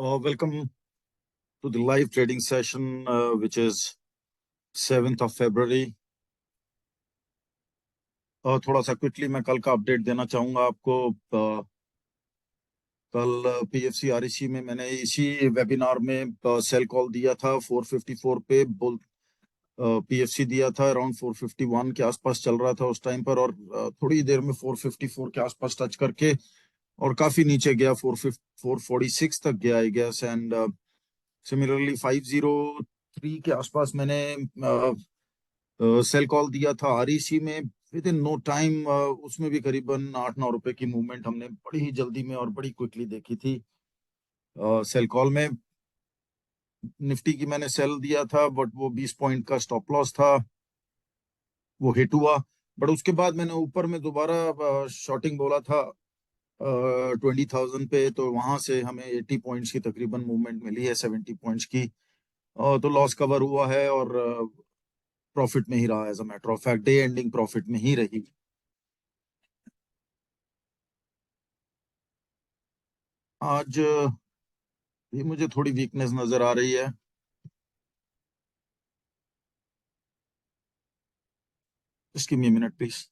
Welcome to the live trading session, which is 7th of February. थोड़ा सा quickly मैं कल का अपडेट देना चाहूँगा आपको। कल पीएफसी आरईसी में मैंने इसी वेबिनार में सेल कॉल दिया था 454 पे। बुल पीएफसी दिया था अराउंड 451 के आसपास चल रहा था उस टाइम पर, और थोड़ी देर में 454 के आसपास टच करके और काफी नीचे गया, 446 तक गया आई गेस। एंड सिमिलरली 503 के आसपास मैंने सेल कॉल दिया था आरईसी में। विद इन नो टाइम उसमें भी करीबन 8-9 रुपए की मूवमेंट हमने बड़ी ही जल्दी में और बड़ी क्विकली देखी थी सेल कॉल में। निफ्टी की मैंने सेल दिया था, बट वो 20 पॉइंट का स्टॉप लॉस था, वो हिट हुआ। बट उसके बाद मैंने ऊपर में दोबारा शॉर्टिंग बोला था 20,000 पे, तो वहां से हमें 80 पॉइंट्स की तकरीबन मूवमेंट मिली है, 70 पॉइंट्स की। तो लॉस कवर हुआ है और प्रॉफिट में ही रहा, as a matter of fact day ending profit में ही रही। आज भी मुझे थोड़ी वीकनेस नजर आ रही है। Just give me a minute please.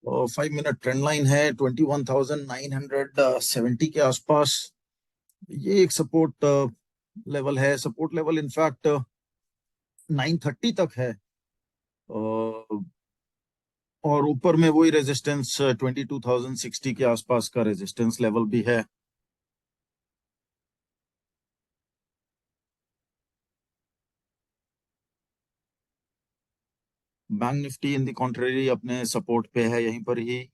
5 minute trend line है 21,970 के आसपास। ये एक सपोर्ट लेवल है। सपोर्ट लेवल इनफैक्ट 930 तक है। और ऊपर में वही रेजिस्टेंस 22,060 के आसपास का रेजिस्टेंस लेवल भी है। Bank Nifty in the contrary अपने सपोर्ट पे है यहीं पर ही।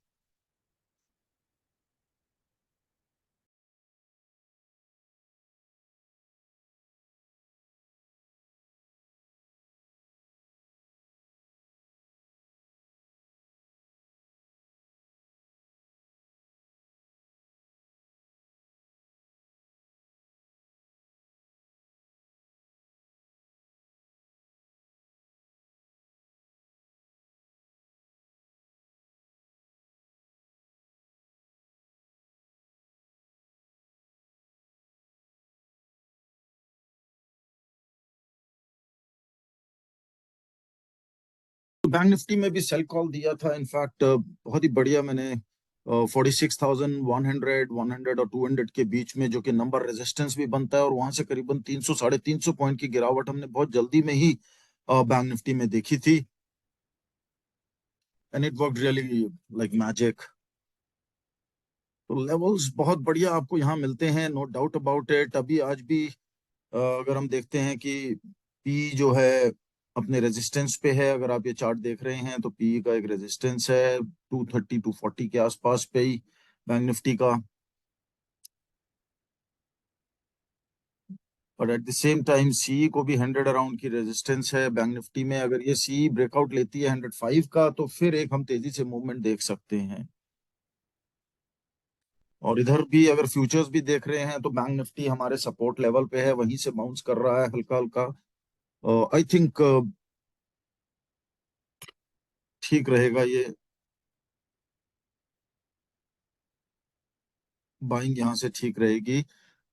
बैंक निफ्टी में भी सेल कॉल दिया था इनफैक्ट बहुत ही बढ़िया। मैंने 46,100, 100 और 200 के बीच में, जो कि नंबर रेजिस्टेंस भी बनता है, और वहां से करीबन 300 350 पॉइंट की गिरावट हमने बहुत जल्दी में ही बैंक निफ्टी में देखी थी। And it worked really like magic. तो लेवल्स बहुत बढ़िया आपको यहाँ मिलते हैं, नो डाउट अबाउट इट। अभी आज भी अगर हम देखते हैं कि पी जो है अपने रेजिस्टेंस पे है, अगर आप ये चार्ट देख रहे हैं तो पी का एक रेजिस्टेंस है 230 240 के आसपास पे ही बैंक निफ्टी का। और एट द सेम टाइम सी को भी 100 अराउंड की रेजिस्टेंस है बैंक निफ्टी में। अगर ये सी ब्रेकआउट लेती है 105 का, तो फिर एक हम तेजी से मूवमेंट देख सकते हैं। और इधर भी अगर फ्यूचर्स भी देख रहे हैं तो बैंक निफ्टी हमारे सपोर्ट लेवल पे है, वहीं से बाउंस कर रहा है हल्का हल्का। आई थिंक ठीक रहेगा ये बाइंग, यहाँ से ठीक रहेगी।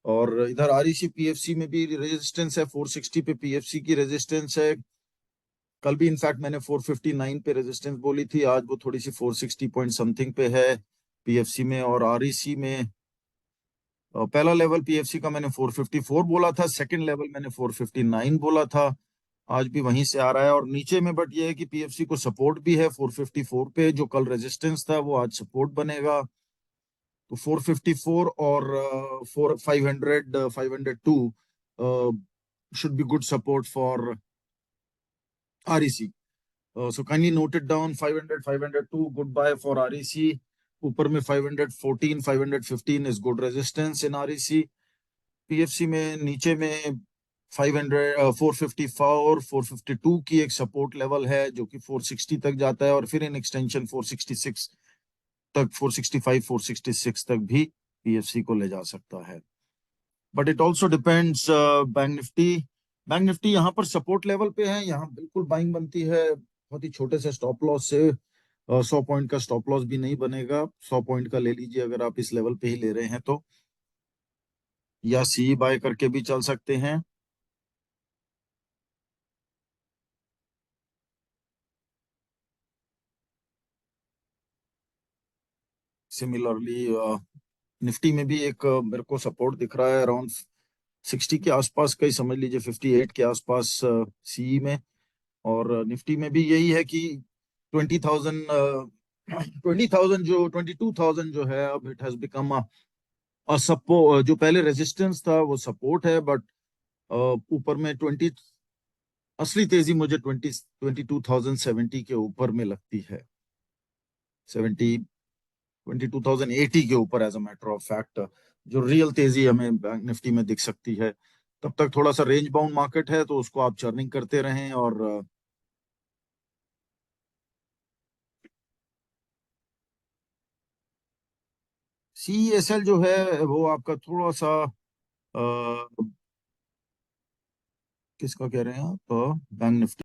और इधर आरईसी पीएफसी में भी रेजिस्टेंस है, 460 पे पीएफसी की रेजिस्टेंस है। कल भी इनफैक्ट मैंने 459 पे रेजिस्टेंस बोली थी, आज वो थोड़ी सी 460 पॉइंट समथिंग पे है पीएफसी में। और आरईसी में पहला लेवल पीएफसी का मैंने 454 बोला था, सेकंड लेवल मैंने 459 बोला था। आज भी वहीं से आ रहा है और नीचे में, बट ये है कि पीएफसी को सपोर्ट भी है 454 पे, जो कल रेजिस्टेंस था वो आज सपोर्ट बनेगा। तो 454 और 502 should be good support for REC. So kindly note it down, 500, 502, good buy for REC. ऊपर में 514, 515 is good resistance in REC. PFC में नीचे में 500, 454, 452 की एक सपोर्ट लेवल है, जो कि 460 तक जाता है, और फिर इन एक्सटेंशन 466 तक, 465, 466 तक भी पीएफसी को ले जा सकता है। But it also depends bank Nifty. Bank Nifty यहाँ पर सपोर्ट लेवल पे है, यहाँ बिल्कुल बाइंग बनती है बहुत ही छोटे से स्टॉप लॉस से 100 पॉइंट का स्टॉप लॉस भी नहीं बनेगा। 100 पॉइंट का ले लीजिए अगर आप इस लेवल पे ही ले रहे हैं तो, या सी बाय करके भी चल सकते हैं। सिमिलरली निफ्टी में भी एक मेरे को सपोर्ट दिख रहा है अराउंड 60 के आसपास का ही समझ लीजिए, 58 के आसपास सी में। और निफ्टी में भी यही है कि 20,000 20,000 जो 22,000 जो है, अब इट हैज बिकम अ सपो, जो पहले रेजिस्टेंस था वो सपोर्ट है, बट ऊपर में 20, असली तेजी मुझे 22,070 के ऊपर में लगती है। 70, 22,080 के ऊपर as a matter of fact जो रियल तेजी हमें बैंक निफ्टी में दिख सकती है। तब तक थोड़ा सा रेंज बाउंड मार्केट है, तो उसको आप चर्निंग करते रहें। और सी एस एल जो है वो आपका थोड़ा सा अ, किसका कह रहे हैं आप, बैंक निफ्टी